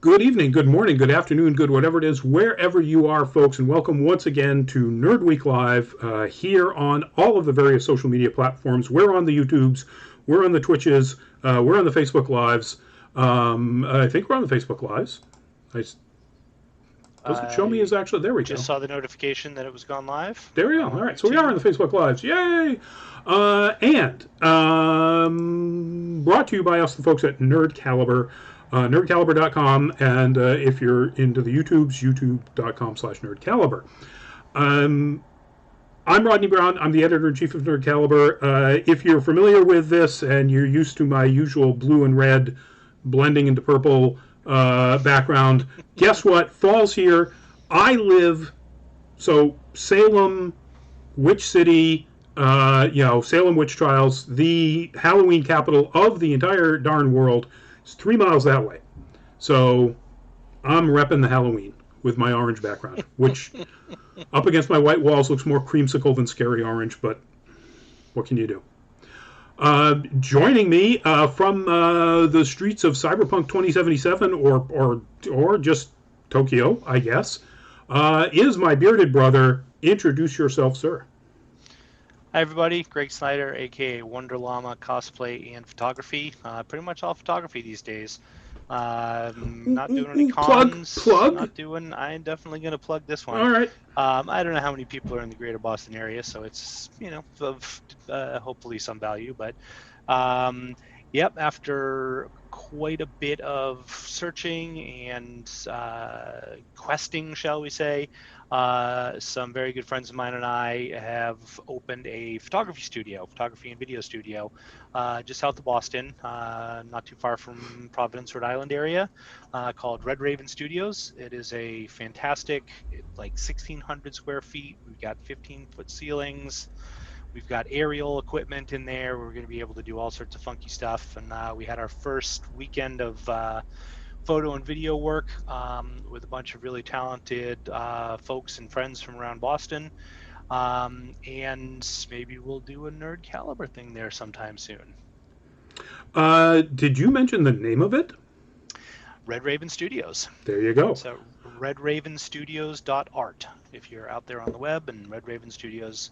Good evening, good morning, good afternoon, good whatever it is, wherever you are, folks, and welcome once again to Nerd Week Live here on all of the various social media platforms. We're on the YouTubes, we're on the Twitches, we're on the Facebook Lives. I think we're on the Facebook Lives. Doesn't show me as actually. There we go. Just saw the notification that it was gone live. There we go. All right, so we are on the Facebook Lives. Yay! And brought to you by us, the folks at Nerd Caliber. Nerdcaliber.com, and if you're into the YouTubes, youtube.com/nerdcaliber. I'm Rodney Brown. I'm the editor-in-chief of Nerd Caliber. If you're familiar with this and you're used to my usual blue and red blending into purple background, guess what? Fall's here. I live, so Salem, Witch City, Salem Witch Trials, the Halloween capital of the entire darn world. It's 3 miles that way. So I'm repping the Halloween with my orange background, which up against my white walls looks more creamsicle than scary orange, but what can you do? Joining me from the streets of Cyberpunk 2077 or just Tokyo, I guess, is my bearded brother. Introduce yourself, sir. Hi everybody, Greg Snyder, aka Wonder Llama, cosplay and photography. Pretty much all photography these days. Not doing any cons. Plug. I'm definitely gonna plug this one. All right. I don't know how many people are in the greater Boston area, so it's of hopefully some value. But yep, after quite a bit of searching and questing, shall we say, some very good friends of mine and I have opened a photography and video studio, just south of Boston, not too far from Providence, Rhode Island area, called Red Raven Studios. It is a fantastic, like 1,600 square feet. We've got 15-foot ceilings. We've got aerial equipment in there. We're going to be able to do all sorts of funky stuff. And we had our first weekend of photo and video work with a bunch of really talented folks and friends from around Boston. And maybe we'll do a Nerd Caliber thing there sometime soon. Did you mention the name of it? Red Raven Studios. There you go. So redravenstudios.art if you're out there on the web, and Red Raven Studios.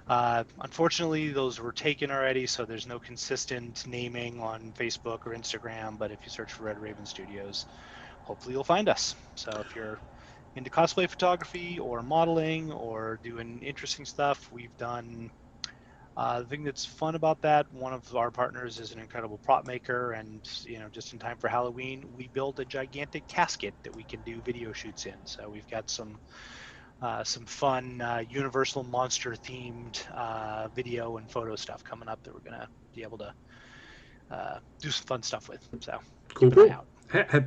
Unfortunately, those were taken already, so there's no consistent naming on Facebook or Instagram, but if you search for Red Raven Studios, hopefully you'll find us. So if you're into cosplay photography or modeling or doing interesting stuff, we've done the thing that's fun about that. One of our partners is an incredible prop maker, and just in time for Halloween, we built a gigantic casket that we can do video shoots in. So we've got some fun Universal monster themed video and photo stuff coming up that we're gonna be able to do some fun stuff with. So cool. Keep an eye out.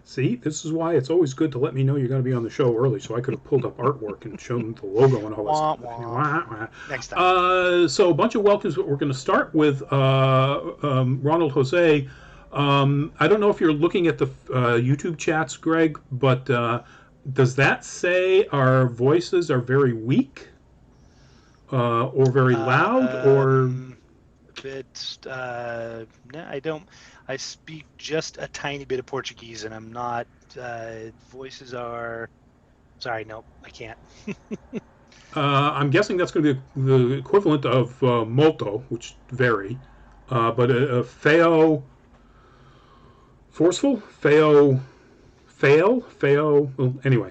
See, this is why it's always good to let me know you're going to be on the show early, so I could have pulled up artwork and shown the logo and all that stuff. Next time. So a bunch of welcomes, but we're going to start with Ronald Jose. I don't know if you're looking at the YouTube chats, Greg, but does that say our voices are very weak or very loud or? No, I don't. I speak just a tiny bit of Portuguese, and I'm not. Voices are. Sorry, no, I can't. I'm guessing that's going to be the equivalent of molto, which vary, but feo, forceful, feo, fail. Well, anyway.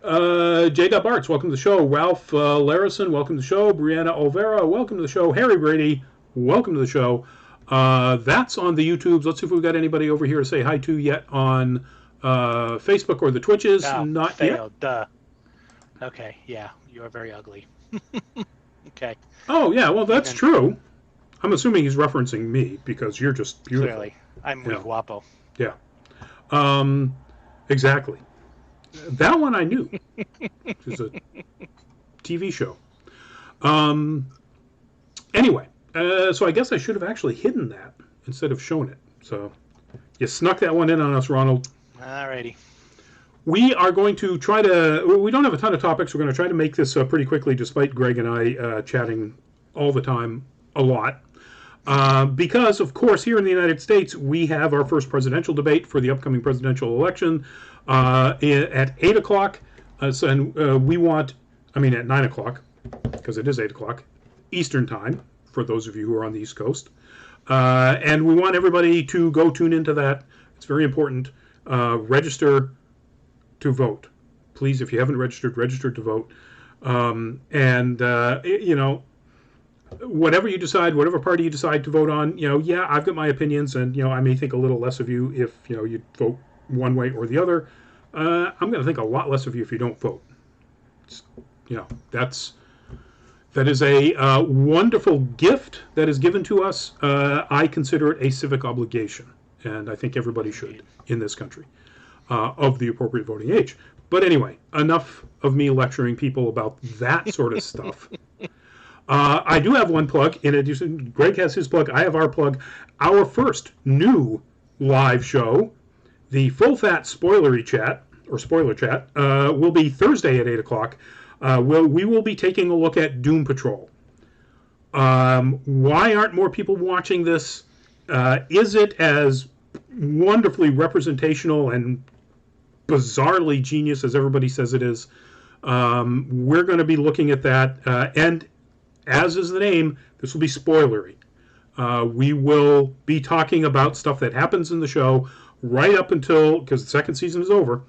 J. Arts, welcome to the show. Ralph Larison, welcome to the show. Brianna Olvera, welcome to the show. Harry Brady, welcome to the show. That's on the YouTubes. Let's see if we've got anybody over here to say hi to yet on Facebook or the Twitches. Oh, Not failed. yet. Duh. Okay, yeah, you are very ugly. Okay. Oh, yeah, well, that's true. I'm assuming he's referencing me because you're just beautiful. Clearly. I'm muy guapo. Yeah. Exactly. That one I knew. Which is a TV show. Anyway, so I guess I should have actually hidden that instead of shown it. So you snuck that one in on us, Ronald. Alrighty. We are going to try to... We don't have a ton of topics. We're going to try to make this pretty quickly, despite Greg and I chatting all the time, a lot. Because, of course, here in the United States, we have our first presidential debate for the upcoming presidential election at 8 o'clock. And we want, I mean, at 9 o'clock, because it is 8 o'clock Eastern Time, for those of you who are on the East Coast. And we want everybody to go tune into that. It's very important. Register to vote. Please, if you haven't registered, register to vote. You know, whatever you decide, whatever party you decide to vote on, you know, yeah, I've got my opinions, and, you know, I may think a little less of you if, you know, you vote one way or the other. I'm going to think a lot less of you if you don't vote. You know, that is a wonderful gift that is given to us. I consider it a civic obligation, and I think everybody should in this country of the appropriate voting age. But anyway, enough of me lecturing people about that sort of stuff. I do have one plug. In addition, Greg has his plug. I have our plug. Our first new live show, the Full Fat Spoiler Chat, will be Thursday at 8 o'clock. We will be taking a look at Doom Patrol. Why aren't more people watching this? Is it as wonderfully representational and bizarrely genius as everybody says it is? We're going to be looking at that. And as is the name, this will be spoilery. We will be talking about stuff that happens in the show right up until, because the second season is over.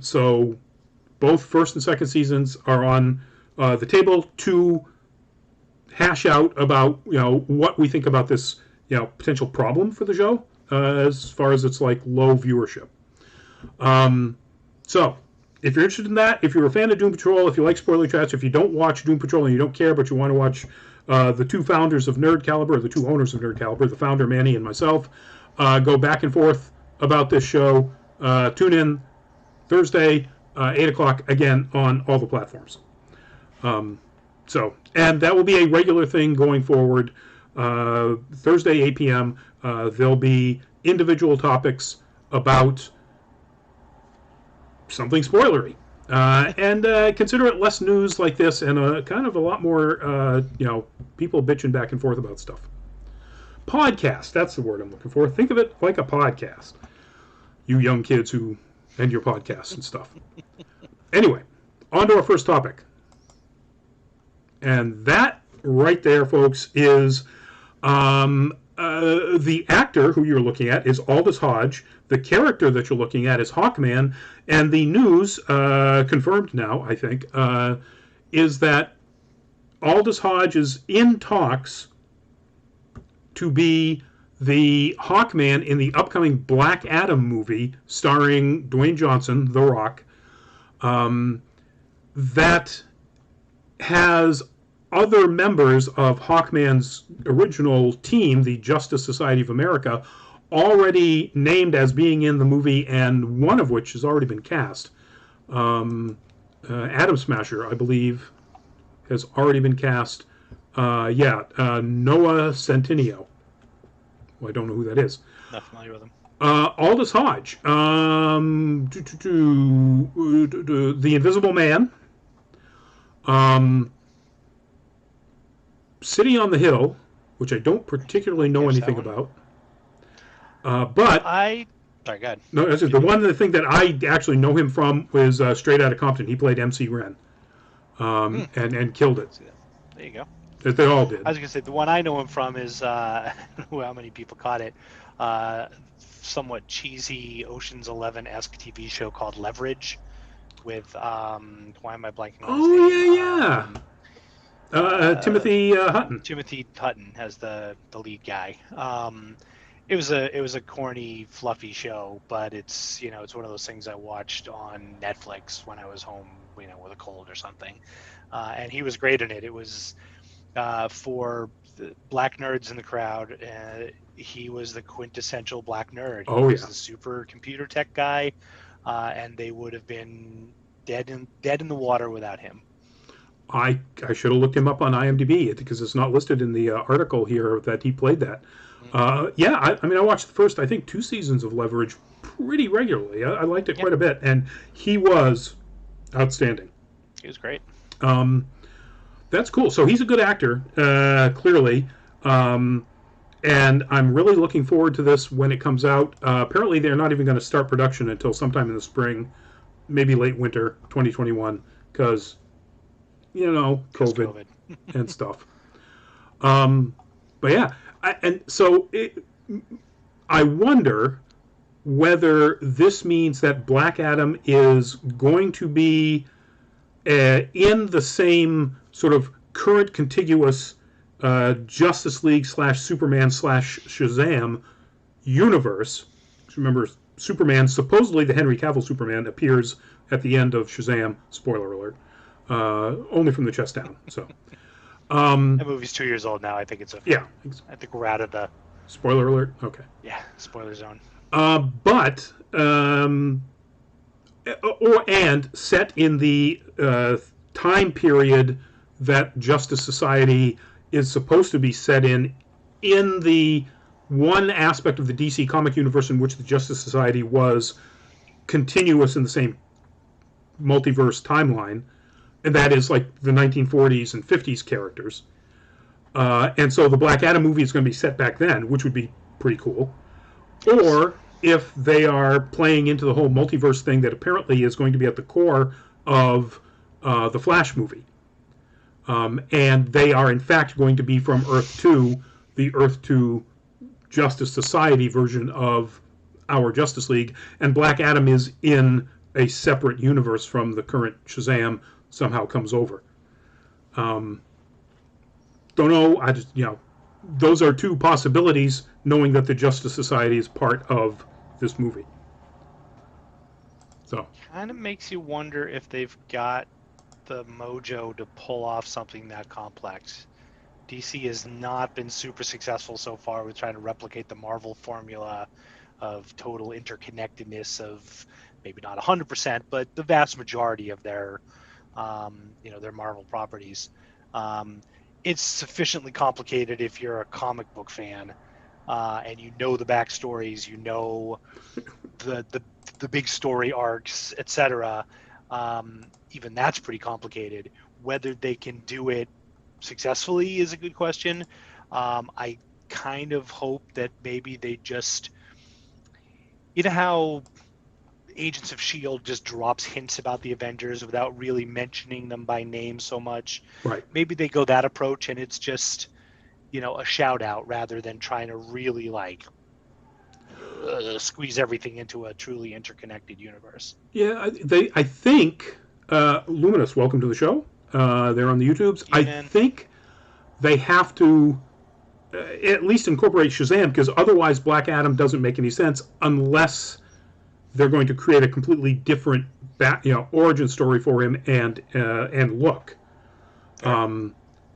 So both first and second seasons are on the table to hash out about, you know, what we think about this, you know, potential problem for the show as far as its like low viewership. So if you're interested in that, if you're a fan of Doom Patrol, if you like spoiler chats, if you don't watch Doom Patrol and you don't care, but you want to watch the two founders of Nerd Caliber, the two owners of Nerd Caliber, the founder Manny and myself, go back and forth about this show. Tune in Thursday, 8 o'clock, again, on all the platforms. And that will be a regular thing going forward. Thursday, 8 p.m., there'll be individual topics about something spoilery. And consider it less news like this and kind of a lot more, you know, people bitching back and forth about stuff. Podcast, that's the word I'm looking for. Think of it like a podcast. You young kids who end your podcasts and stuff. Anyway, on to our first topic. And that right there, folks, is the actor who you're looking at is Aldous Hodge. The character that you're looking at is Hawkman. And the news, confirmed now, I think, is that Aldous Hodge is in talks to be the Hawkman in the upcoming Black Adam movie starring Dwayne Johnson, The Rock, that has other members of Hawkman's original team, the Justice Society of America, already named as being in the movie, and one of which has already been cast. Atom Smasher, I believe, has already been cast. Noah Centineo. Well, I don't know who that is. Not familiar with him. Aldous Hodge, The Invisible Man, City on the Hill, which I don't particularly know anything about. But sorry, go ahead. No, that's just the one thing that I actually know him from was Straight Outta Compton. He played MC Ren, and killed it. There you go. They all did. I was gonna say the one I know him from is I don't know how many people caught it. Somewhat cheesy Ocean's 11-esque TV show called Leverage, with why am I blanking on his name? Timothy Hutton. Timothy Hutton as the lead guy. It was a corny, fluffy show, but it's one of those things I watched on Netflix when I was home, with a cold or something. And he was great in it. It was for the black nerds in the crowd. He was the quintessential black nerd. He was the super computer tech guy, and they would have been dead in the water without him. I should have looked him up on IMDb because it's not listed in the article here that he played that. I watched the first, I think, 2 seasons of Leverage pretty regularly. I liked it quite a bit, and he was outstanding. He was great. That's cool. So he's a good actor, clearly. and I'm really looking forward to this when it comes out. Apparently, they're not even going to start production until sometime in the spring, maybe late winter 2021, because Because COVID COVID. and stuff. Um, but yeah, I wonder whether this means that Black Adam is going to be in the same sort of current contiguous Justice League slash Superman slash Shazam universe. Remember, Superman, supposedly the Henry Cavill Superman, appears at the end of Shazam. Spoiler alert. Only from the chest down. So, That movie's 2 years old now. I think it's okay. yeah. I think we're out of the Spoiler alert. Okay. spoiler zone. But and set in the time period that Justice Society is supposed to be set in the one aspect of the DC comic universe in which the Justice Society was continuous in the same multiverse timeline, and that is like the 1940s and 50s characters. And so the Black Adam movie is going to be set back then, which would be pretty cool. Or if they are playing into the whole multiverse thing that apparently is going to be at the core of the Flash movie. And they are, in fact, going to be from Earth 2, the Earth 2 Justice Society version of our Justice League. And Black Adam is in a separate universe from the current Shazam, somehow comes over. Don't know. I just, those are two possibilities, knowing that the Justice Society is part of this movie. So Kind of makes you wonder if they've got the mojo to pull off something that complex. DC has not been super successful so far with trying to replicate the Marvel formula of total interconnectedness of maybe not 100%, but the vast majority of their their Marvel properties. It's sufficiently complicated if you're a comic book fan, and you know the backstories, you know the big story arcs, etc. Even that's pretty complicated. Whether they can do it successfully is a good question. I kind of hope that maybe they just, how Agents of S.H.I.E.L.D. just drops hints about the Avengers without really mentioning them by name so much. right. Maybe they go that approach and it's just, a shout out rather than trying to really squeeze everything into a truly interconnected universe. Yeah, I think Luminous, welcome to the show. They're on the YouTubes. Yeah, I man. think they have to at least incorporate Shazam, because otherwise Black Adam doesn't make any sense unless they're going to create a completely different origin story for him and look.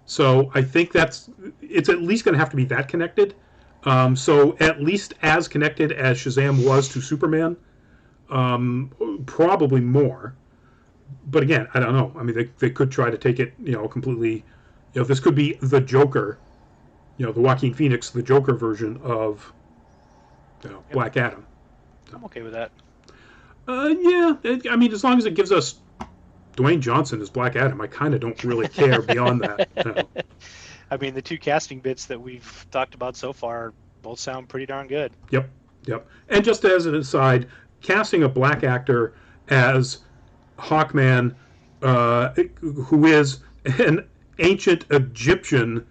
So I think it's at least going to have to be that connected. So at least as connected as Shazam was to Superman, probably more. But again, I don't know. I mean, they could try to take it, completely. This could be the Joker, the Joaquin Phoenix, the Joker version of Black Adam. I'm okay with that. Yeah, I mean, as long as it gives us Dwayne Johnson as Black Adam, I kind of don't really care beyond that. I mean, the two casting bits that we've talked about so far both sound pretty darn good. Yep. And just as an aside, casting a black actor as Hawkman, who is an ancient Egyptian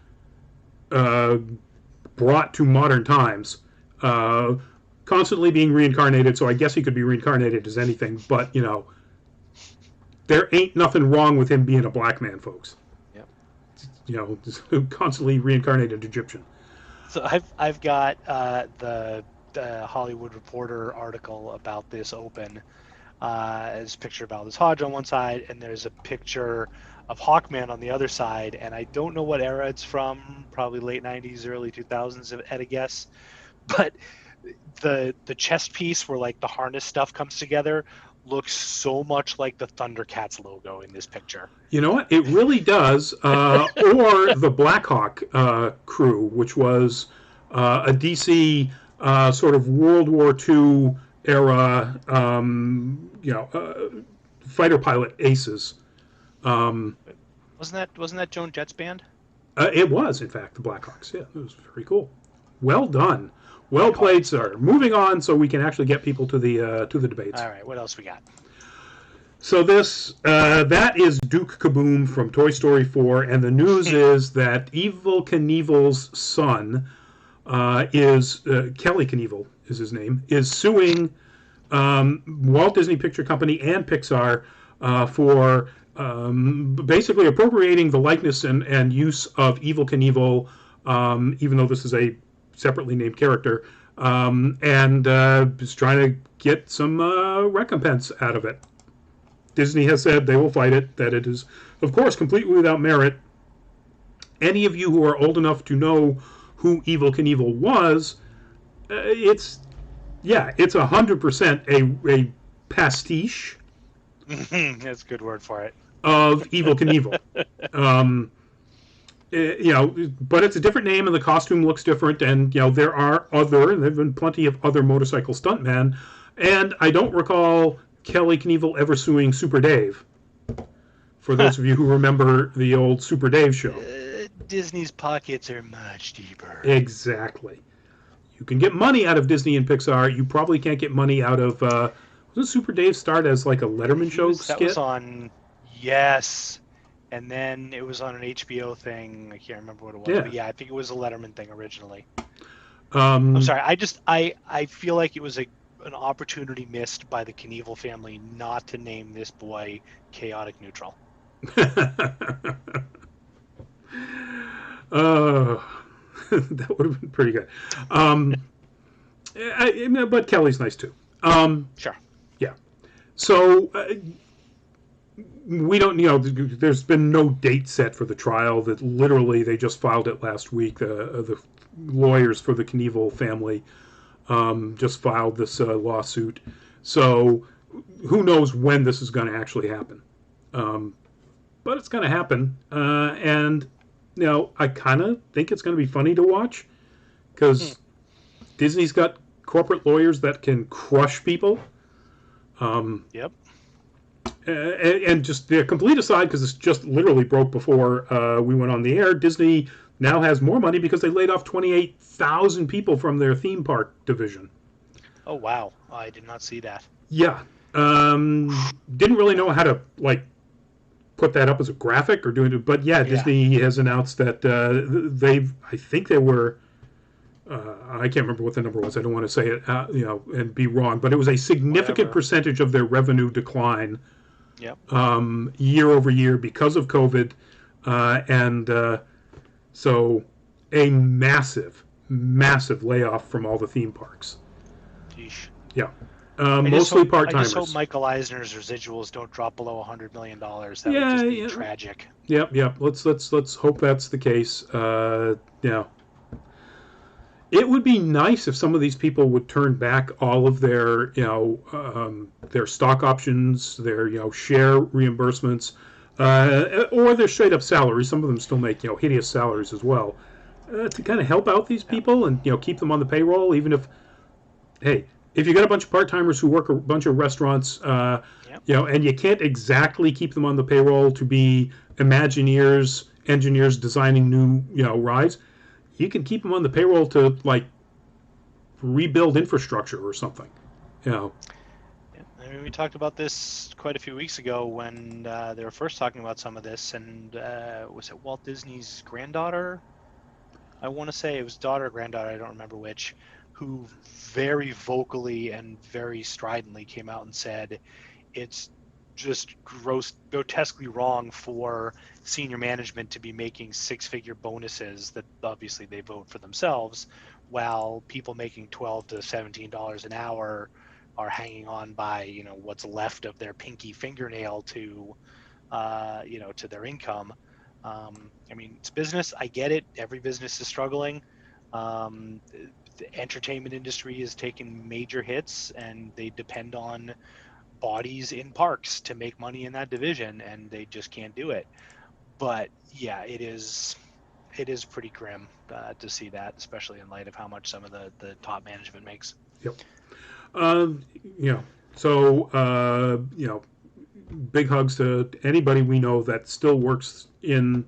brought to modern times, constantly being reincarnated, so I guess he could be reincarnated as anything, but, there ain't nothing wrong with him being a black man, folks. Yep. Constantly reincarnated Egyptian. So I've got the Hollywood Reporter article about this open. There's a picture of Aldous Hodge on one side, and there's a picture of Hawkman on the other side, and I don't know what era it's from, probably late 90s, early 2000s at a guess, but the chest piece where like the harness stuff comes together looks so much like the Thundercats logo in this picture. You know what? It really does. Or the Blackhawk crew, which was a DC sort of World War II era, fighter pilot aces. Wasn't that Joan Jett's band? It was, in fact, the Blackhawks. Yeah, it was very cool. Well done. I Well caught it. played, sir. Moving on, so we can actually get people to the debates. All right, what else we got? So this that is Duke Kaboom from Toy Story 4, and the news is that Evil Knievel's son is Kelly Knievel is his name, is suing Walt Disney Picture Company and Pixar for basically appropriating the likeness and use of Evil Knievel, even though this is a separately named character, and is trying to get some recompense out of it. Disney has said they will fight it, that it is, of course, completely without merit. Any of you who are old enough to know who Evil Knievel was, it's 100% a pastiche That's a good word for it. of Evil Knievel. Um, but it's a different name, and the costume looks different. And there've been plenty of other motorcycle stuntmen, and I don't recall Kelly Knievel ever suing Super Dave. For those of you who remember the old Super Dave show, Disney's pockets are much deeper. Exactly. You can get money out of Disney and Pixar. You probably can't get money out of. Wasn't Super Dave start as like a Letterman show skit? That was on, yes, and then it was on an HBO thing. I can't remember what it was, but yeah, I think it was a Letterman thing originally. I'm sorry. I feel like it was an opportunity missed by the Knievel family not to name this boy Chaotic Neutral. That would have been pretty good. But Kelly's nice too. Sure. Yeah. So we don't, there's been no date set for the trial. That literally they just filed it last week. The lawyers for the Knievel family just filed this lawsuit. So who knows when this is going to actually happen? But it's going to happen, and I kind of think it's going to be funny to watch because Disney's got corporate lawyers that can crush people. Yep. And just the complete aside, because it's just literally broke before we went on the air, Disney now has more money because they laid off 28,000 people from their theme park division. Oh, wow. I did not see that. Yeah. Didn't really know how to, put that up as a graphic or doing it, but Disney has announced that I think they were, I can't remember what the number was. I don't want to say it, and be wrong, but it was a significant percentage of their revenue decline. Yep. Year over year because of COVID, and so a massive layoff from all the theme parks. Yeesh. Yeah. Mostly part-timers. I just hope Michael Eisner's residuals don't drop below $100 million. That would just be tragic. Yep. Let's hope that's the case. It would be nice if some of these people would turn back all of their, their stock options, their, share reimbursements, or their straight up salaries. Some of them still make, hideous salaries as well, to kind of help out these people and, keep them on the payroll, even if, hey, if you got a bunch of part-timers who work a bunch of restaurants, and you can't exactly keep them on the payroll to be Imagineers, engineers designing new, rides, you can keep them on the payroll to, rebuild infrastructure or something, Yeah, I mean, we talked about this quite a few weeks ago when they were first talking about some of this, and was it Walt Disney's granddaughter? I want to say it was daughter or granddaughter, I don't remember which, who very vocally and very stridently came out and said it's just grotesquely wrong for senior management to be making six-figure bonuses that obviously they vote for themselves, while people making $12 to $17 an hour are hanging on by what's left of their pinky fingernail to to their income. I mean, it's business. I get it. Every business is struggling. The entertainment industry has taken major hits, and they depend on bodies in parks to make money in that division, and they just can't do it. But yeah, it is pretty grim to see that, especially in light of how much some of the top management makes. Yep. Big hugs to anybody we know that still works in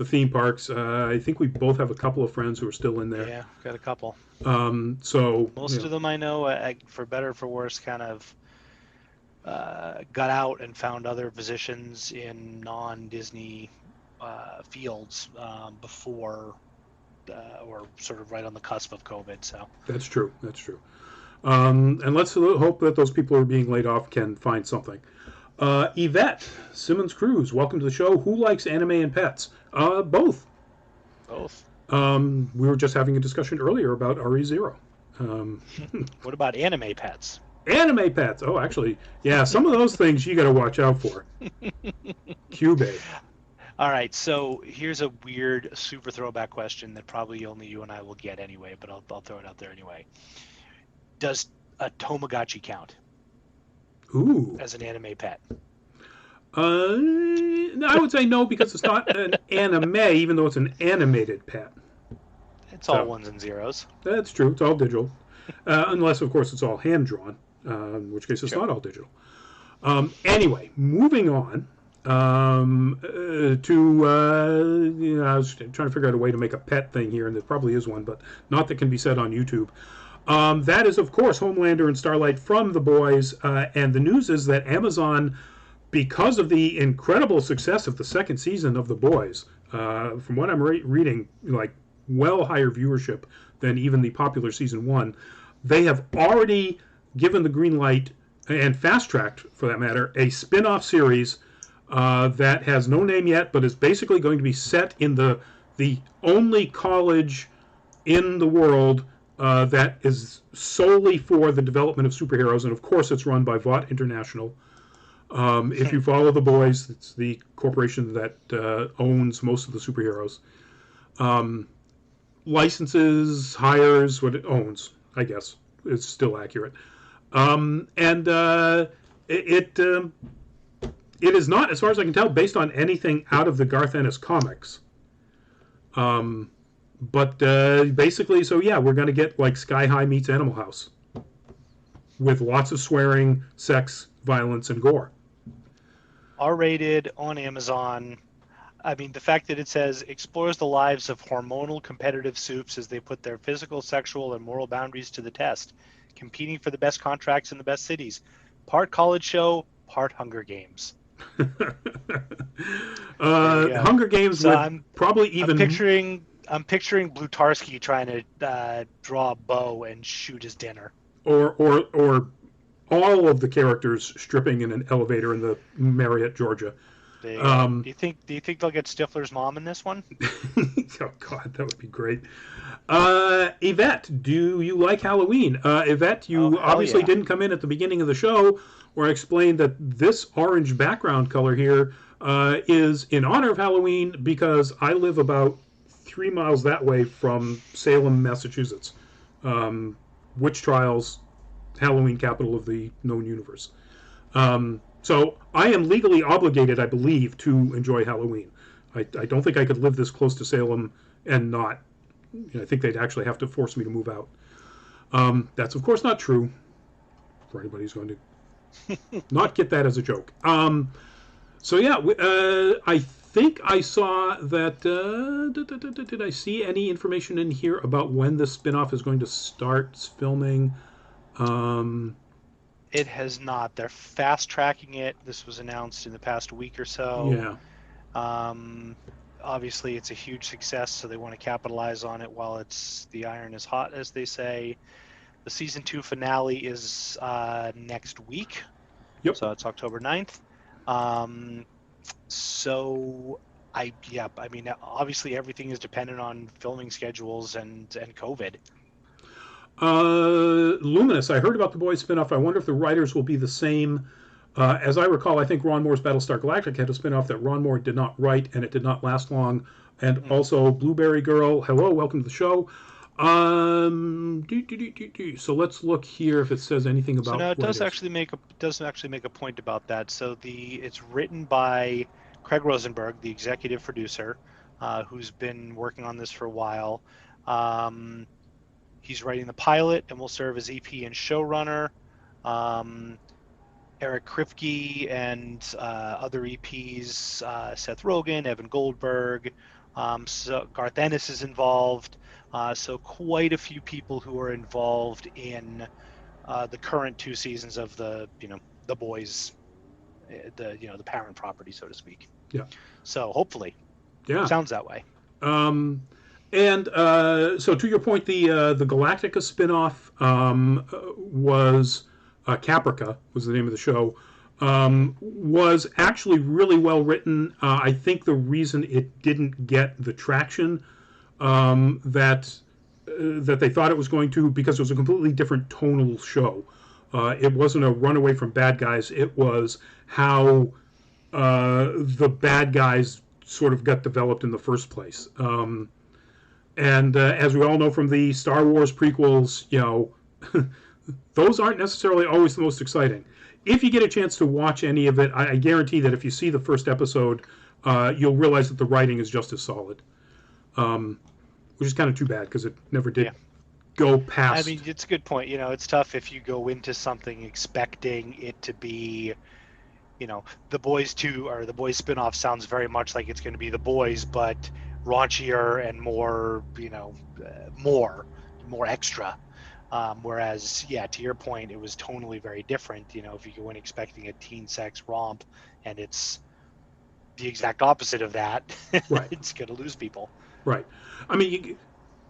the theme parks. I think we both have a couple of friends who are still in there. Yeah, got a couple. So Most of them I know, for better or for worse, kind of got out and found other positions in non-Disney fields before or sort of right on the cusp of COVID. So that's true. That's true. And let's hope that those people who are being laid off can find something. Yvette Simmons Cruz, welcome to the show. Who likes anime and pets? Both. both. We were just having a discussion earlier about RE0. Um, What about anime pets? Anime pets. Oh, actually, yeah, some of those things you got to watch out for. Cube. All right, so here's a weird, super throwback question that probably only you and I will get anyway, but I'll throw it out there anyway. Does a Tamagotchi count Ooh. as an anime pet? I would say no because it's not an anime, even though it's an animated pet. It's all So ones and zeros. that's true. It's all digital, unless of course it's all hand drawn, in which case it's Sure. not all digital. Anyway, moving on I was trying to figure out a way to make a pet thing here, and there probably is one, but not that can be said on YouTube. That is, of course, Homelander and Starlight from The Boys, and the news is that Amazon, because of the incredible success of the second season of The Boys, from what I'm reading, like well higher viewership than even the popular season one, they have already given the green light and fast tracked, for that matter, a spin-off series that has no name yet, but is basically going to be set in the only college in the world that is solely for the development of superheroes, and of course it's run by Vought International. If you follow The Boys, it's the corporation that owns most of the superheroes. Licenses, hires, what it owns, I guess, is still accurate. And it is not, as far as I can tell, based on anything out of the Garth Ennis comics. But basically, so yeah, we're going to get like Sky High meets Animal House with lots of swearing, sex, violence, and gore. R-rated on Amazon. I mean, the fact that it says explores the lives of hormonal competitive soups as they put their physical, sexual, and moral boundaries to the test, competing for the best contracts in the best cities. Part college show, part Hunger Games. Hunger Games So would probably even. I'm picturing Blutarsky trying to draw a bow and shoot his dinner. Or all of the characters stripping in an elevator in the Marriott, Georgia. Do you think they'll get Stifler's mom in this one? Oh God, that would be great. Yvette, do you like Halloween? Yvette, you obviously didn't come in at the beginning of the show where I explained that this orange background color here is in honor of Halloween because I live about 3 miles that way from Salem, Massachusetts. Witch trials, Halloween capital of the known universe. So I am legally obligated, I believe, to enjoy Halloween. I don't think I could live this close to Salem and not. I think they'd actually have to force me to move out. That's, of course, not true for anybody who's going to not get that as a joke. So, yeah, I think I saw that. Did I see any information in here about when the spinoff is going to start filming? It has not. They're fast tracking it. This was announced in the past week or so. Yeah. Obviously, it's a huge success, so they want to capitalize on it while the iron is hot, as they say. The season 2 finale is next week. Yep. So it's October 9th. I mean, obviously everything is dependent on filming schedules and COVID. Luminous, I heard about the Boys spinoff. I wonder if the writers will be the same. As I recall, I think Ron Moore's Battlestar Galactica had a spinoff that Ron Moore did not write, and it did not last long. And also Blueberry Girl. Hello, welcome to the show. So let's look here if it says anything about. So no, it does actually make a point about that. So it's written by Craig Rosenberg, the executive producer, who's been working on this for a while. He's writing the pilot and will serve as EP and showrunner. Eric Kripke and other EPs, Seth Rogen, Evan Goldberg, So Garth Ennis is involved. So quite a few people who are involved in the current 2 seasons of the boys, the parent property, so to speak. Yeah. So hopefully, Yeah. sounds that way. Um, and so to your point, the Galactica spinoff was Caprica was the name of the show. Hmm. Was actually really well written. I think the reason it didn't get the traction that they thought it was going to, because it was a completely different tonal show. It wasn't a runaway from bad guys. It was how the bad guys sort of got developed in the first place. And as we all know from the Star Wars prequels, those aren't necessarily always the most exciting. If you get a chance to watch any of it, I guarantee that if you see the first episode, you'll realize that the writing is just as solid, which is kind of too bad because it never did Yeah. go I mean, past. it's a good point. It's tough if you go into something expecting it to be, the Boys 2 or the Boys spinoff sounds very much like it's going to be the Boys, but raunchier and more, more extra. Whereas, yeah, to your point, it was tonally very different. If you go in expecting a teen sex romp and it's the exact opposite of that, Right, it's going to lose people. right. I mean,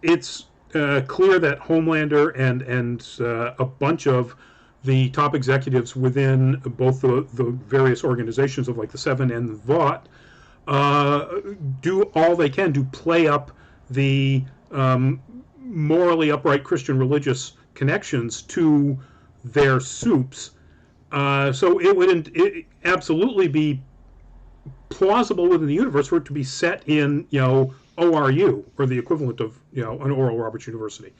it's clear that Homelander and a bunch of the top executives within both the various organizations of like the Seven and the Vought uh, do all they can to play up the morally upright Christian religious connections to their soups. So it would absolutely be plausible within the universe for it to be set in, ORU, or the equivalent of, an Oral Roberts University.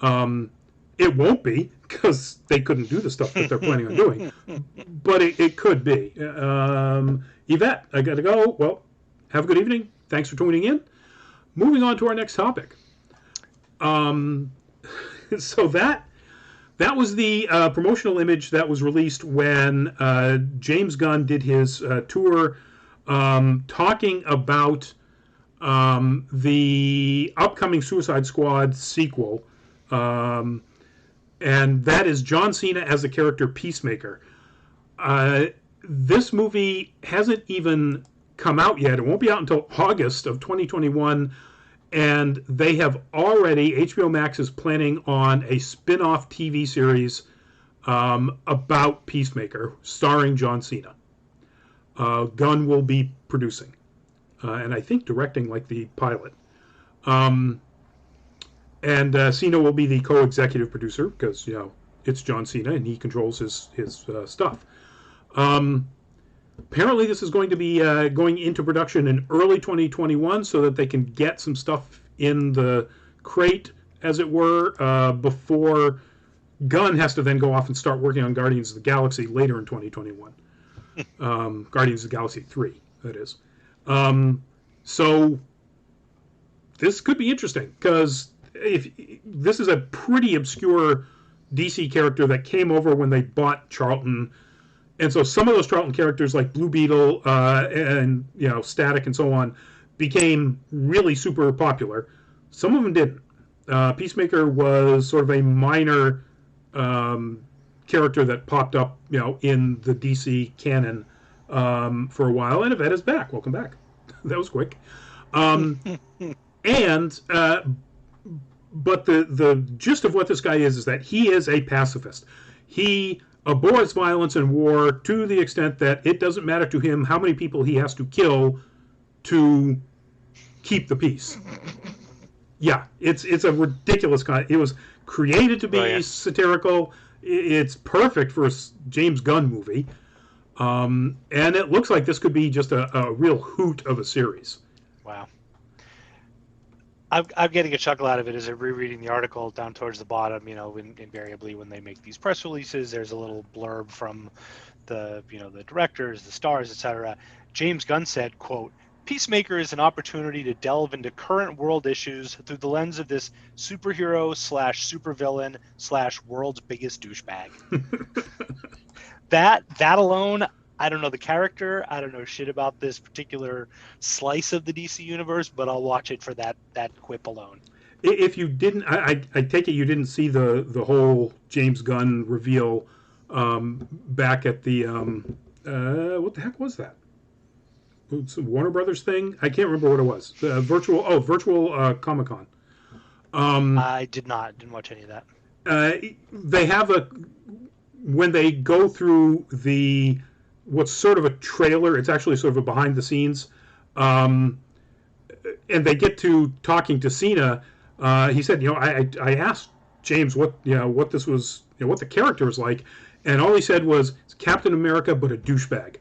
Um, it won't be because they couldn't do the stuff that they're planning on doing, but it could be. Yvette, I got to go. Well, have a good evening. Thanks for tuning in. Moving on to our next topic. Um, so that was the promotional image that was released when James Gunn did his tour, talking about the upcoming Suicide Squad sequel, um, and that is John Cena as the character Peacemaker. Uh, this movie hasn't even come out yet. It won't be out until August of 2021, and they have already, HBO Max is planning on a spin-off TV series about Peacemaker starring John Cena. Gunn will be producing, and I think directing like the pilot. Um, and Cena will be the co-executive producer because it's John Cena and he controls his stuff. Um, Apparently, this is going to be going into production in early 2021 so that they can get some stuff in the crate, as it were, before Gunn has to then go off and start working on Guardians of the Galaxy later in 2021. Guardians of the Galaxy 3, that is. Um, so this could be interesting because if this is a pretty obscure DC character that came over when they bought Charlton, and so some of those Charlton characters like Blue Beetle and Static and so on became really super popular. Some of them didn't. Peacemaker was sort of a minor character that popped up in the DC canon for a while, and Yvette is back. Welcome back. That was quick. Um, and but the gist of what this guy is that he is a pacifist. He abhors violence and war to the extent that it doesn't matter to him how many people he has to kill to keep the peace. Yeah, it's a ridiculous kind. It was created to be Brilliant. satirical. It's perfect for a James Gunn movie, and it looks like this could be just a real hoot of a series. Wow. I'm getting a chuckle out of it as I'm rereading the article down towards the bottom. Invariably when they make these press releases, there's a little blurb from the directors, the stars, etc. James Gunn said, quote, Peacemaker is an opportunity to delve into current world issues through the lens of this superhero slash supervillain slash world's biggest douchebag. That alone, I don't know the character. I don't know shit about this particular slice of the DC universe, but I'll watch it for that quip alone. If you didn't, I take it you didn't see the whole James Gunn reveal back at the what the heck was that? It's a Warner Brothers thing. I can't remember what it was. Virtual Comic Con. Um, I didn't watch any of that. uh, they have a when they go through the what's sort of a trailer. It's actually sort of a behind the scenes. Um, and they get to talking to Cena. He said, I asked James what this was, what the character was like, and all he said was it's Captain America but a douchebag.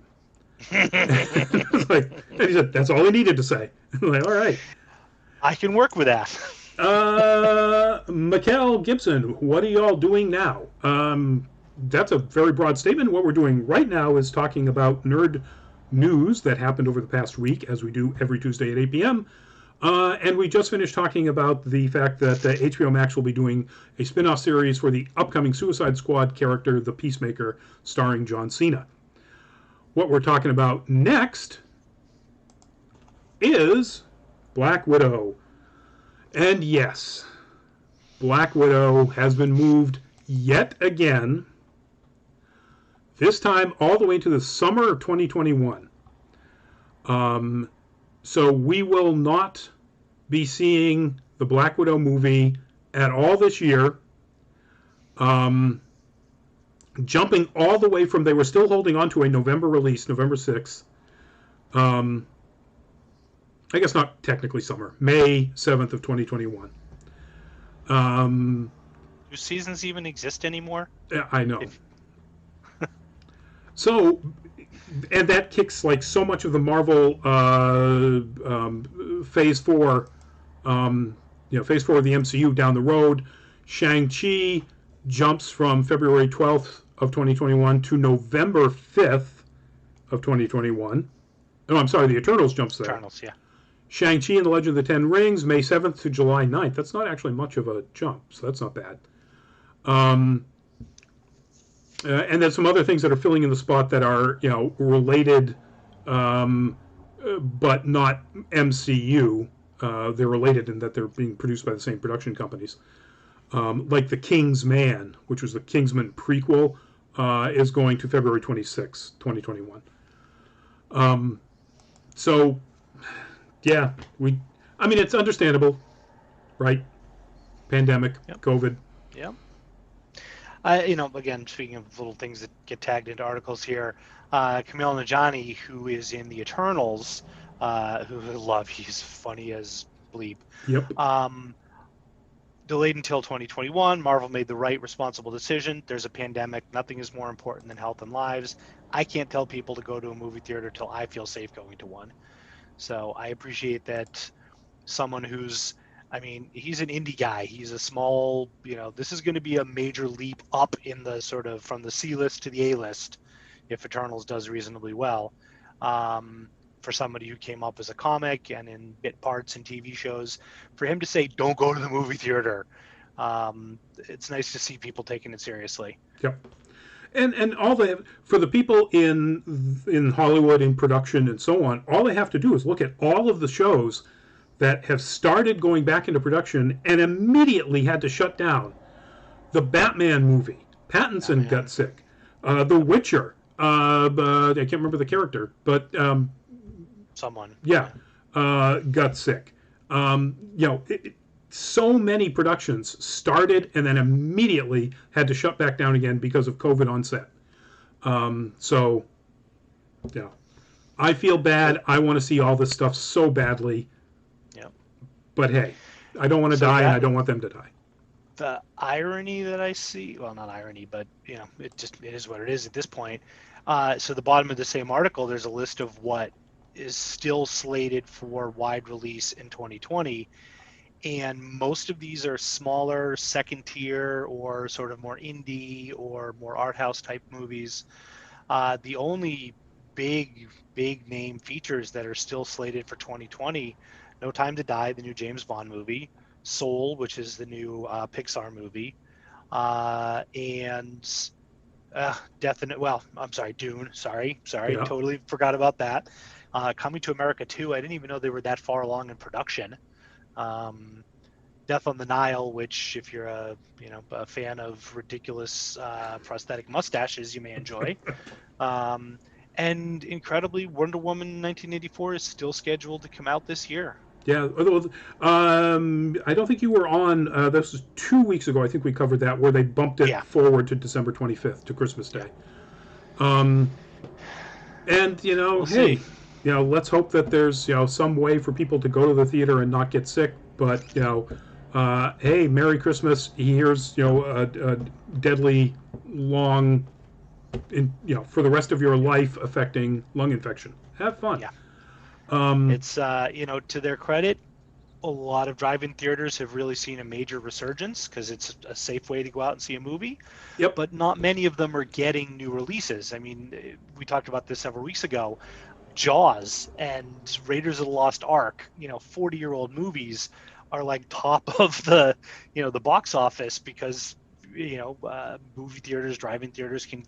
And he said that's all he needed to say. I'm like, all right. I can work with that. Mikkel Gibson, what are y'all doing now? That's a very broad statement. What we're doing right now is talking about nerd news that happened over the past week, as we do every Tuesday at 8 p.m. And we just finished talking about the fact that HBO Max will be doing a spin off series for the upcoming Suicide Squad character, the Peacemaker, starring John Cena. What we're talking about next is Black Widow. And yes, Black Widow has been moved yet again, this time all the way to the summer of 2021. So we will not be seeing the Black Widow movie at all this year. Jumping all the way from, they were still holding on to a November release, November 6th. I guess not technically summer, May 7th of 2021. Do seasons even exist anymore? I know. If... So, and that kicks like so much of the Marvel Phase 4, Phase 4 of the MCU down the road. Shang-Chi jumps from February 12th of 2021 to November 5th of 2021. No, I'm sorry, the Eternals jumps there. Eternals, yeah. Shang-Chi and the Legend of the Ten Rings, May 7th to July 9th. That's not actually much of a jump, so that's not bad. And then some other things that are filling in the spot that are, related, but not MCU. They're related in that they're being produced by the same production companies. Like The King's Man, which was the Kingsman prequel, is going to February 26, 2021. So, yeah, it's understandable, right? Pandemic, Yep. COVID. Yeah. Again, speaking of little things that get tagged into articles here, Kumail Nanjiani, who is in the Eternals, who I love, he's funny as bleep. Yep. Delayed until 2021. Marvel made the right, responsible decision. There's a pandemic. Nothing is more important than health and lives. I can't tell people to go to a movie theater till I feel safe going to one. So I appreciate that someone who's, he's an indie guy. He's a small, this is going to be a major leap up in the sort of from the C list to the A list if Eternals does reasonably well. For somebody who came up as a comic and in bit parts in TV shows, for him to say, don't go to the movie theater, it's nice to see people taking it seriously. Yep. And all for the people in Hollywood, in production and so on, all they have to do is look at all of the shows that have started going back into production and immediately had to shut down. The Batman movie, Pattinson got sick. The Witcher, I can't remember the character, but someone, got sick. So many productions started and then immediately had to shut back down again because of COVID on set. I feel bad. I want to see all this stuff so badly. Yep. But hey, I don't want to die, and I don't want them to die. The irony that I see, well, not irony, but it is what it is at this point. So the bottom of the same article, there's a list of what is still slated for wide release in 2020. And most of these are smaller, second tier, or sort of more indie or more art house type movies. The only big name features that are still slated for 2020, No Time to Die, the new James Bond movie, Soul, which is the new Pixar movie, and Well, I'm sorry, Dune. Sorry, Yeah. totally forgot about that. Coming to America too. I didn't even know they were that far along in production. Um, Death on the Nile, which if you're a fan of ridiculous prosthetic mustaches, you may enjoy. Um, and incredibly, Wonder Woman 1984 is still scheduled to come out this year. Yeah, I don't think you were on. This was 2 weeks ago. I think we covered that where they bumped it Yeah, forward to December 25th to Christmas yeah. Day. Um, and We'll hey, see. let's hope that there's some way for people to go to the theater and not get sick. But hey, Merry Christmas. Here's a deadly long, for the rest of your life affecting lung infection. Have fun. Yeah, Um, it's to their credit, a lot of drive-in theaters have really seen a major resurgence because it's a safe way to go out and see a movie. yep. But not many of them are getting new releases. I mean, we talked about this several weeks ago. Jaws and Raiders of the Lost Ark, 40-year-old movies are like top of the box office because movie theaters, drive-in theaters can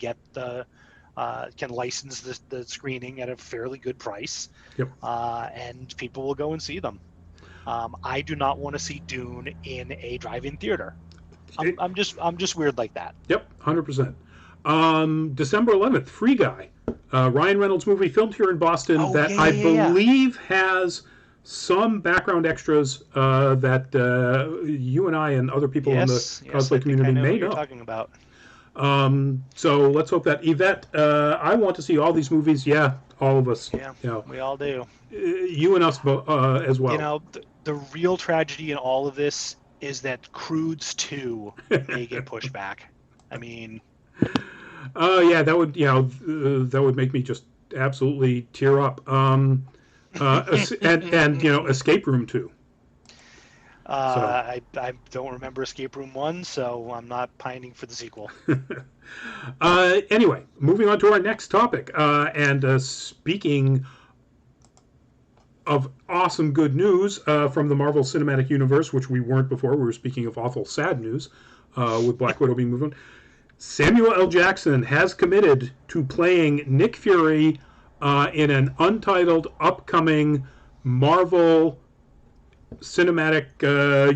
license the screening at a fairly good price, Yep. and people will go and see them. I do not want to see Dune in a drive-in theater. I'm, It, I'm just I'm just weird like that. Yep, 100%. December 11th, Free Guy. Ryan Reynolds movie filmed here in Boston Oh that yeah, I yeah, yeah, yeah. believe has some background extras that you and I and other people in the Yes, yes, I cosplay think I community know may who you're know. talking about. So let's hope that Yvette, I want to see all these movies. Yeah, all of us. Yeah, we all do. You and us as You well. know, the real tragedy in all of this is that Croods 2 may get pushed back. I mean, Yeah, that would make me just absolutely tear up. And Escape Room too. So I don't remember Escape Room 1, so I'm not pining for the sequel. anyway, moving on to our next topic. And speaking of awesome good news from the Marvel Cinematic Universe, which we weren't before, we were speaking of awful sad news with Black Widow being moved on. Samuel L. Jackson has committed to playing Nick Fury in an untitled upcoming Marvel Cinematic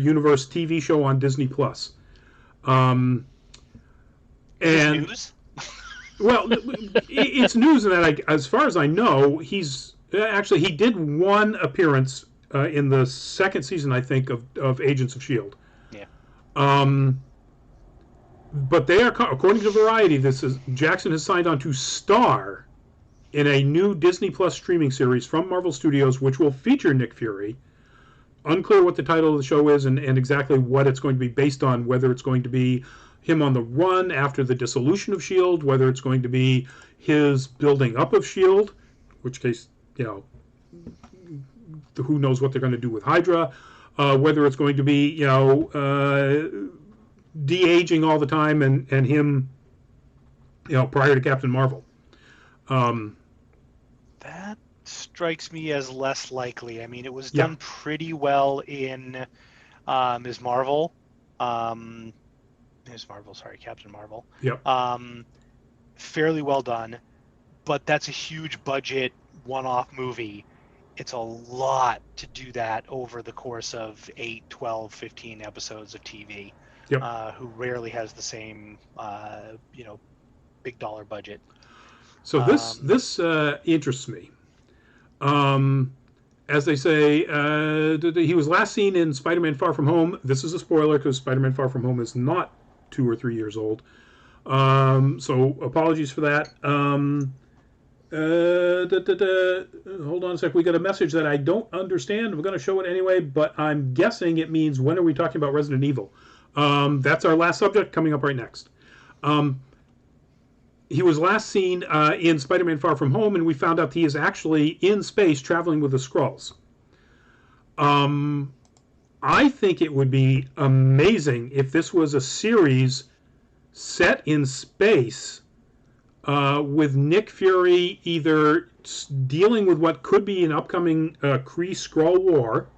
Universe TV show on Disney Plus. Um, Is this and news? well, it's news in that, as far as I know, he did one appearance in the second season, I think, of Agents of Shield. Yeah. Um, but they are, according to Variety, Jackson has signed on to star in a new Disney Plus streaming series from Marvel Studios, which will feature Nick Fury. Unclear what the title of the show is and exactly what it's going to be based on, whether it's going to be him on the run after the dissolution of S.H.I.E.L.D., whether it's going to be his building up of S.H.I.E.L.D., in which case, who knows what they're going to do with Hydra, whether it's going to be, de-aging all the time and him, prior to Captain Marvel. That strikes me as less likely. I mean, it was Yeah. done pretty well in Ms. Marvel. Ms. Marvel, sorry, Captain Marvel. Yep. Fairly well done, but that's a huge budget one-off movie. It's a lot to do that over the course of 8, 12, 15 episodes of TV, Yep. who rarely has the same, big dollar budget. So this interests me. As they say, he was last seen in Spider-Man: Far From Home. This is a spoiler because Spider-Man: Far From Home is not 2 or 3 years old. So apologies for that. Hold on a sec. We got a message that I don't understand. We're going to show it anyway, but I'm guessing it means when are we talking about Resident Evil? That's our last subject coming up right next. He was last seen in Spider-Man: Far From Home, and we found out he is actually in space traveling with the Skrulls. I think it would be amazing if this was a series set in space with Nick Fury either dealing with what could be an upcoming Kree-Skrull war,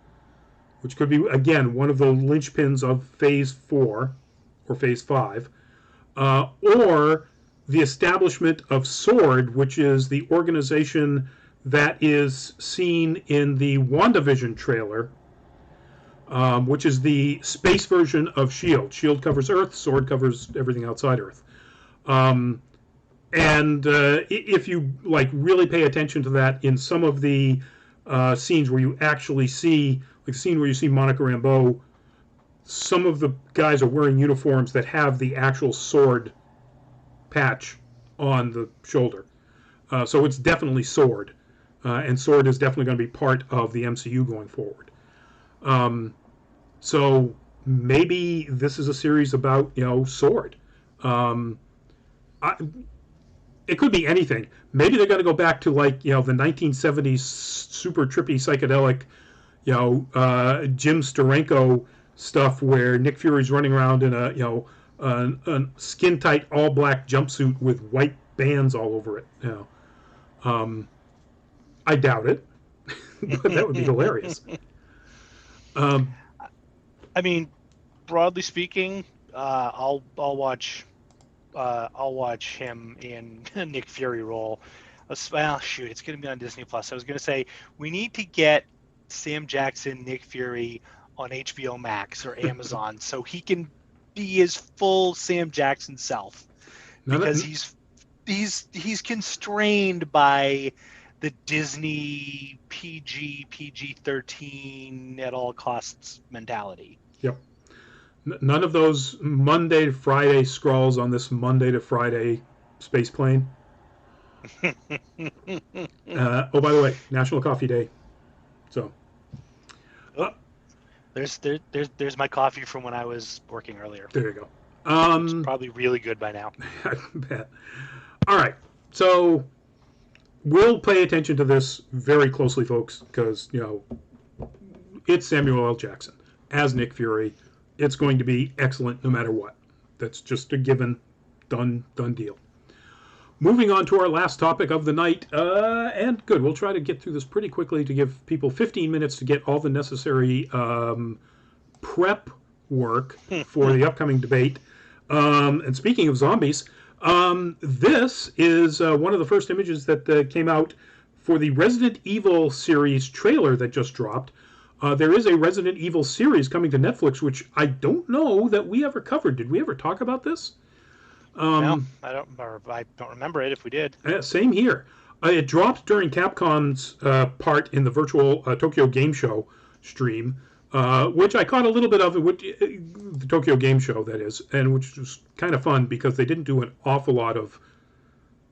which could be, again, one of the linchpins of Phase 4 or Phase 5, or the establishment of Sword, which is the organization that is seen in the WandaVision trailer, which is the space version of Shield. Shield covers Earth, Sword covers everything outside Earth. Um, and if you like really pay attention to that in some of the scenes where you actually see, like the scene where you see Monica Rambeau, some of the guys are wearing uniforms that have the actual Sword patch on the shoulder. So it's definitely Sword. And Sword is definitely going to be part of the MCU going forward. So maybe this is a series about, Sword. Um, I, it could be anything. Maybe they're going to go back to like, the 1970s super trippy psychedelic, Jim Steranko stuff where Nick Fury's running around in a skin tight all black jumpsuit with white bands all over it. I doubt it, but that would be hilarious. Um, I mean, broadly speaking, I'll watch him in Nick Fury role. Well, shoot, it's going to be on Disney Plus. I was going to say we need to get Sam Jackson, Nick Fury on HBO Max or Amazon so he can be his full Sam Jackson self, because he's constrained by the Disney PG-13 at all costs mentality. Yep. None of those Monday to Friday scrawls on this Monday to Friday space plane. Oh, by the way, National Coffee Day. So. There's my coffee from when I was working earlier. There you go. It's probably really good by now. I bet. All right. So we'll pay attention to this very closely, folks, because, it's Samuel L. Jackson as Nick Fury. It's going to be excellent no matter what. That's just a given, done deal. Moving on to our last topic of the night, and good, we'll try to get through this pretty quickly to give people 15 minutes to get all the necessary prep work for the upcoming debate. And speaking of zombies, this is one of the first images that came out for the Resident Evil series trailer that just dropped. There is a Resident Evil series coming to Netflix, which I don't know that we ever covered. Did we ever talk about this? No, I don't remember it if we did. Same here. It dropped during Capcom's part in the virtual Tokyo Game Show stream, which I caught a little bit of, the Tokyo Game Show, that is, and which was kind of fun because they didn't do an awful lot of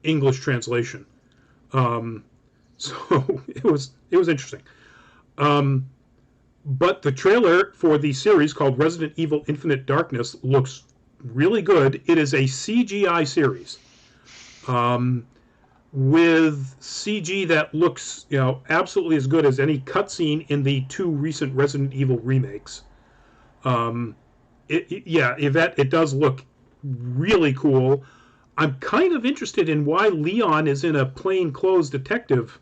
English translation. So it was interesting. But the trailer for the series called Resident Evil Infinite Darkness looks really good. It is a CGI series with CG that looks, absolutely as good as any cutscene in the two recent Resident Evil remakes. It does look really cool. I'm kind of interested in why Leon is in a plainclothes detective,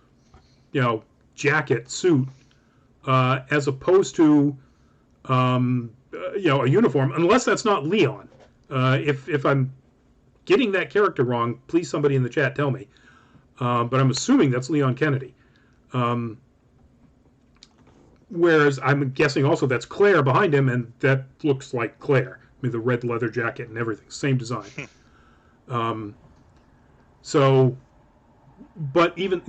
jacket suit, as opposed to, a uniform, unless that's not Leon. If I'm getting that character wrong, please somebody in the chat tell me. But I'm assuming that's Leon Kennedy. Whereas I'm guessing also that's Claire behind him, and that looks like Claire with the red leather jacket and everything. Same design. But even,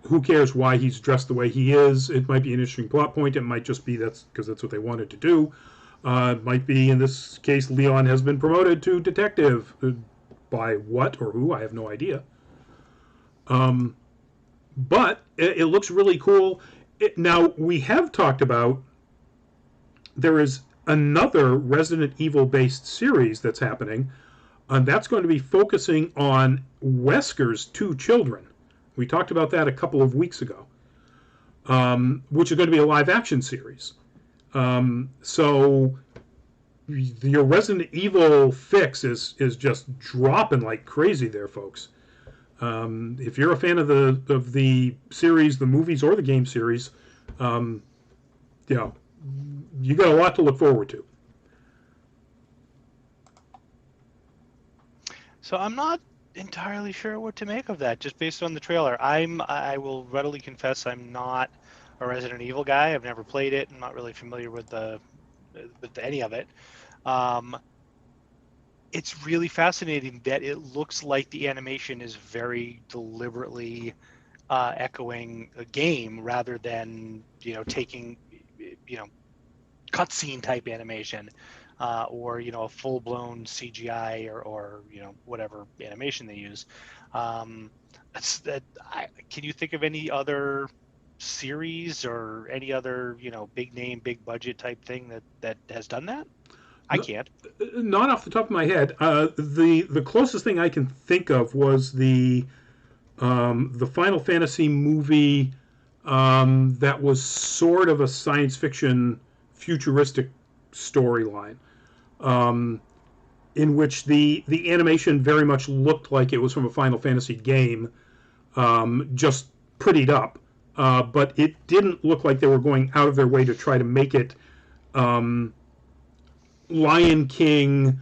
who cares why he's dressed the way he is? It might be an interesting plot point. It might just be that's because that's what they wanted to do. It might be, in this case, Leon has been promoted to detective. By what or who, I have no idea. But it looks really cool. Now, we have talked about there is another Resident Evil-based series that's happening, and that's going to be focusing on Wesker's two children. We talked about that a couple of weeks ago, which is going to be a live-action series. So your Resident Evil fix is just dropping like crazy there, folks. If you're a fan of the series, the movies, or the game series, you got a lot to look forward to. So I'm not entirely sure what to make of that, just based on the trailer. I will readily confess I'm not a Resident Evil guy. I've never played it. I'm not really familiar with any of it. Um, it's really fascinating that it looks like the animation is very deliberately echoing a game rather than taking you know cutscene type animation, or a full blown CGI or whatever animation they use. Um, can you think of any other series or any other big name, big budget type thing that has done that? I No, can't. not off the top of my head. The closest thing I can think of was the Final Fantasy movie that was sort of a science fiction futuristic storyline, um, in which the animation very much looked like it was from a Final Fantasy game, just prettied up. But it didn't look like they were going out of their way to try to make it um, Lion King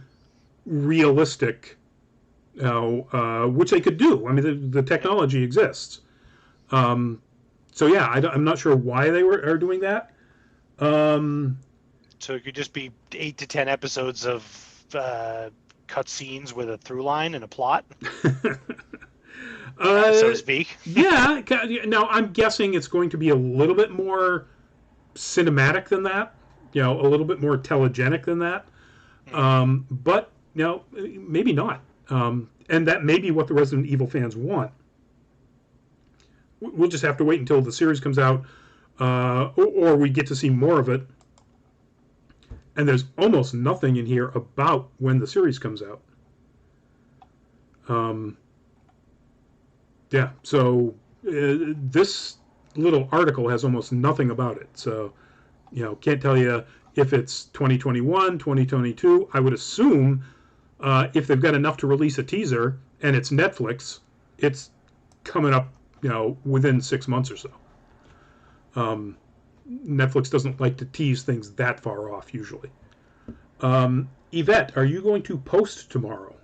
realistic, which they could do. I mean, the technology exists. Um, so yeah, I'm not sure why they are doing that. Um, So it could just be 8 to 10 episodes of cutscenes with a through line and a plot, so uh, to speak. yeah. Now I'm guessing it's going to be a little bit more cinematic than that. A little bit more telegenic than that. Mm-hmm. But maybe not. And that may be what the Resident Evil fans want. We'll just have to wait until the series comes out, or we get to see more of it. And there's almost nothing in here about when the series comes out. Um, yeah, so this little article has almost nothing about it. So, can't tell you if it's 2021, 2022. I would assume if they've got enough to release a teaser and it's Netflix, it's coming up, within 6 months or so. Netflix doesn't like to tease things that far off usually. Yvette, are you going to post tomorrow?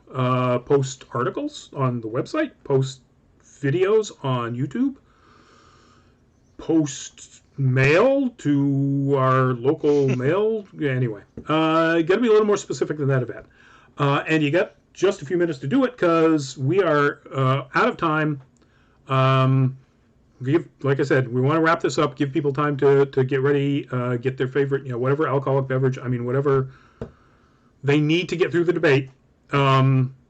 Post articles on the website? Post videos on YouTube? Post mail to our local mail? Yeah, anyway, got to be a little more specific than that, Yvette. And you got just a few minutes to do it because we are out of time. Like I said, we want to wrap this up. Give people time to get ready, get their favorite, whatever alcoholic beverage. I mean, whatever they need to get through the debate. But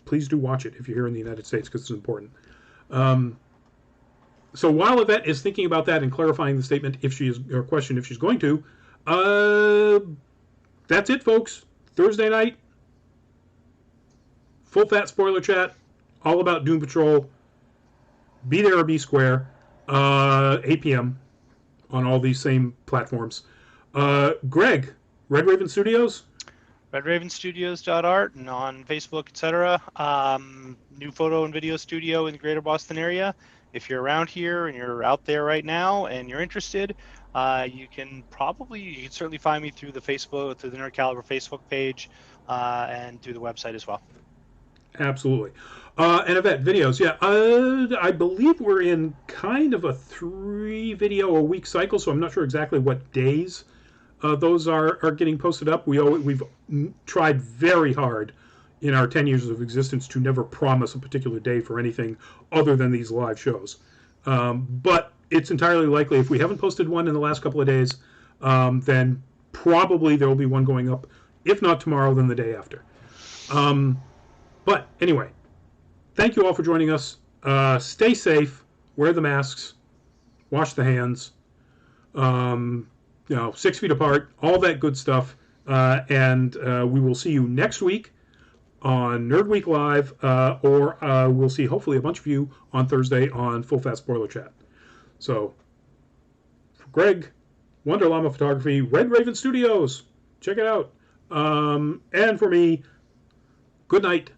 please do watch it if you're here in the United States because it's important. So while Yvette is thinking about that and clarifying the statement, or question if she's going to, that's it, folks. Thursday night, full fat spoiler chat, all about Doom Patrol. Be there or be square, 8 p.m. on all these same platforms. Greg, Red Raven Studios? RedRavenStudios.art and on Facebook, etc. New photo and video studio in the greater Boston area. If you're around here and you're out there right now and you're interested, you can certainly find me through the Nerd Caliber Facebook page, and through the website as well. Absolutely. And Yvette, videos, yeah. I believe we're in kind of a 3-video-a-week cycle, so I'm not sure exactly what days those are getting posted up. We've tried very hard in our 10 years of existence to never promise a particular day for anything other than these live shows. But it's entirely likely if we haven't posted one in the last couple of days, then probably there will be one going up. If not tomorrow, then the day after. But anyway, thank you all for joining us. Stay safe, wear the masks, wash the hands, 6 feet apart, all that good stuff. And we will see you next week on Nerd Week Live, or we'll see hopefully a bunch of you on Thursday on Full Fat Spoiler Chat. So, for Greg, Wonder Llama Photography, Red Raven Studios, check it out. And for me, good night.